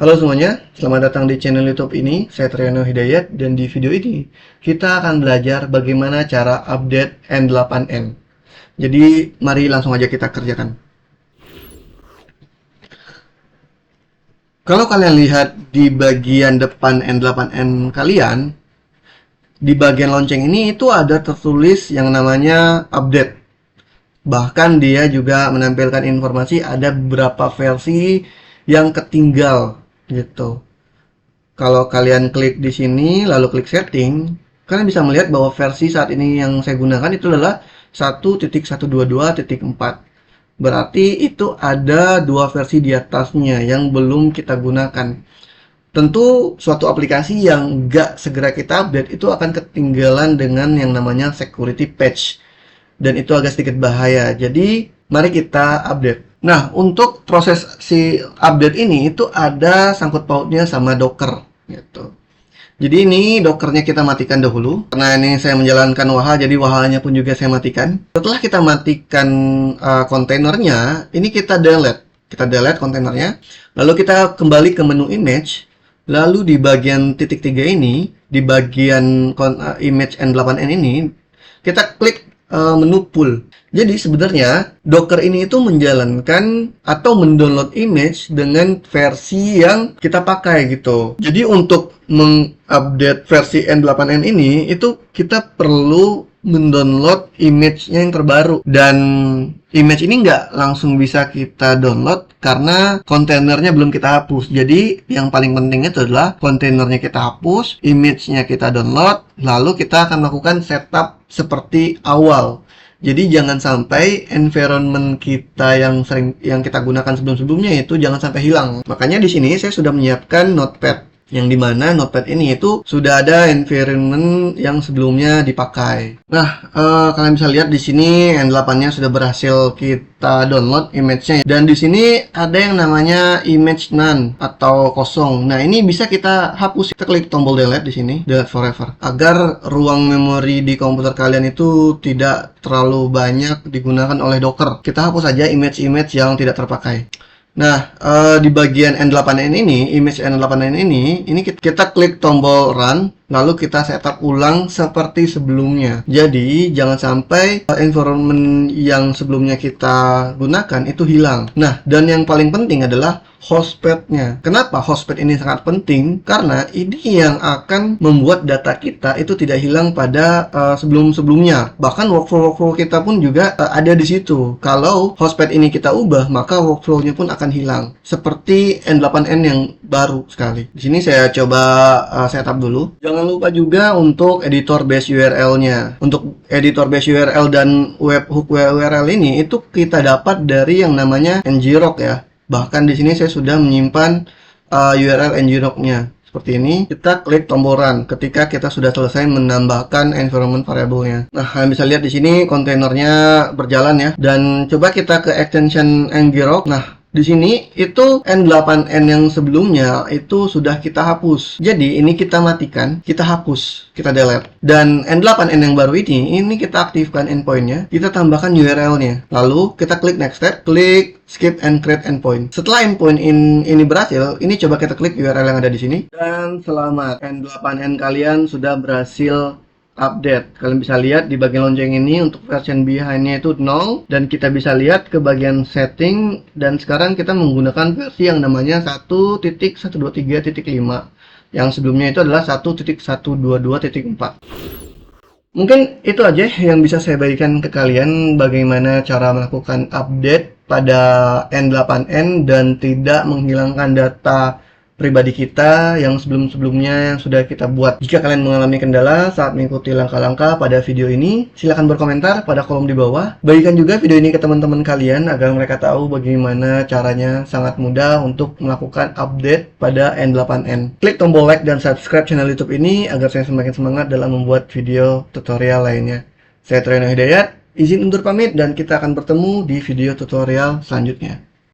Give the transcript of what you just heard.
Halo semuanya, selamat datang di channel YouTube ini. Saya Triano Hidayat dan di video ini kita akan belajar bagaimana cara update N8N. Jadi mari langsung aja kita kerjakan. Kalau kalian lihat di bagian depan N8N kalian, di bagian lonceng ini itu ada tertulis yang namanya update. Bahkan dia juga menampilkan informasi ada beberapa versi yang ketinggal gitu. Kalau kalian klik di sini lalu klik setting, kalian bisa melihat bahwa versi saat ini yang saya gunakan itu adalah 1.122.4. Berarti itu ada dua versi di atasnya yang belum kita gunakan. Tentu suatu aplikasi yang nggak segera kita update itu akan ketinggalan dengan yang namanya security patch. Dan itu agak sedikit bahaya. Jadi mari kita update. Nah, untuk proses si update ini itu ada sangkut pautnya sama Docker gitu. Jadi ini Dockernya kita matikan dahulu. Karena ini saya menjalankan WAHA, jadi WAHA-nya pun juga saya matikan. Setelah kita matikan kontainernya, ini kita delete. Kita delete kontainernya. Lalu kita kembali ke menu image. Lalu di bagian titik 3 ini, di bagian image N8N ini, kita klik menu pool. Jadi sebenarnya Docker ini itu menjalankan atau mendownload image dengan versi yang kita pakai gitu. Jadi untuk mengupdate versi N8N ini itu kita perlu mendownload image-nya yang terbaru, dan image ini nggak langsung bisa kita download karena kontainernya belum kita hapus. Jadi yang paling penting itu adalah kontainernya kita hapus, image-nya kita download, lalu kita akan melakukan setup seperti awal. Jadi jangan sampai environment kita yang kita gunakan sebelum-sebelumnya itu jangan sampai hilang. Makanya di sini saya sudah menyiapkan notepad, yang dimana notepad ini itu sudah ada environment yang sebelumnya dipakai. Nah, kalian bisa lihat di sini N8-nya sudah berhasil kita download image-nya. Dan di sini ada yang namanya image none atau kosong. Nah, ini bisa kita hapus. Kita klik tombol delete di sini, delete forever, agar ruang memori di komputer kalian itu tidak terlalu banyak digunakan oleh Docker. Kita hapus saja image-image yang tidak terpakai. Nah, di bagian N8N ini, image N8N ini kita klik tombol run, lalu kita setup ulang seperti sebelumnya. Jadi, jangan sampai environment yang sebelumnya kita gunakan itu hilang. Nah, dan yang paling penting adalah hostpad-nya. Kenapa hostpad ini sangat penting? Karena ini yang akan membuat data kita itu tidak hilang pada sebelum-sebelumnya. Bahkan workflow kita pun juga ada di situ. Kalau hostpad ini kita ubah, maka workflow-nya pun akan hilang. Seperti N8N yang baru sekali. Di sini saya coba setup dulu. Jangan lupa juga untuk editor base URL-nya. Untuk editor base URL dan webhook URL ini itu kita dapat dari yang namanya ngrok ya. Bahkan di sini saya sudah menyimpan URL ngrok-nya. Seperti ini, kita klik tombol run ketika kita sudah selesai menambahkan environment variable-nya. Nah, kalian bisa lihat di sini kontainernya berjalan ya. Dan coba kita ke extension ngrok. Nah, di sini itu N8N yang sebelumnya itu sudah kita hapus. Jadi ini kita matikan, kita hapus, kita delete. Dan N8N yang baru ini kita aktifkan endpoint-nya, kita tambahkan URL-nya. Lalu kita klik next step, klik skip and create endpoint. Setelah endpoint ini berhasil, ini coba kita klik URL yang ada di sini. Dan selamat, N8N kalian sudah berhasil update. Kalian bisa lihat di bagian lonceng ini untuk version behind-nya itu 0, dan kita bisa lihat ke bagian setting, dan sekarang kita menggunakan versi yang namanya 1.123.5, yang sebelumnya itu adalah 1.122.4. Mungkin itu aja yang bisa saya bagikan ke kalian, bagaimana cara melakukan update pada N8N dan tidak menghilangkan data pribadi kita yang sebelum-sebelumnya yang sudah kita buat. Jika kalian mengalami kendala saat mengikuti langkah-langkah pada video ini, silahkan berkomentar pada kolom di bawah. Bagikan juga video ini ke teman-teman kalian agar mereka tahu bagaimana caranya sangat mudah untuk melakukan update pada N8N. Klik tombol like dan subscribe channel YouTube ini agar saya semakin semangat dalam membuat video tutorial lainnya. Saya Triano Hidayat, izin undur pamit dan kita akan bertemu di video tutorial selanjutnya.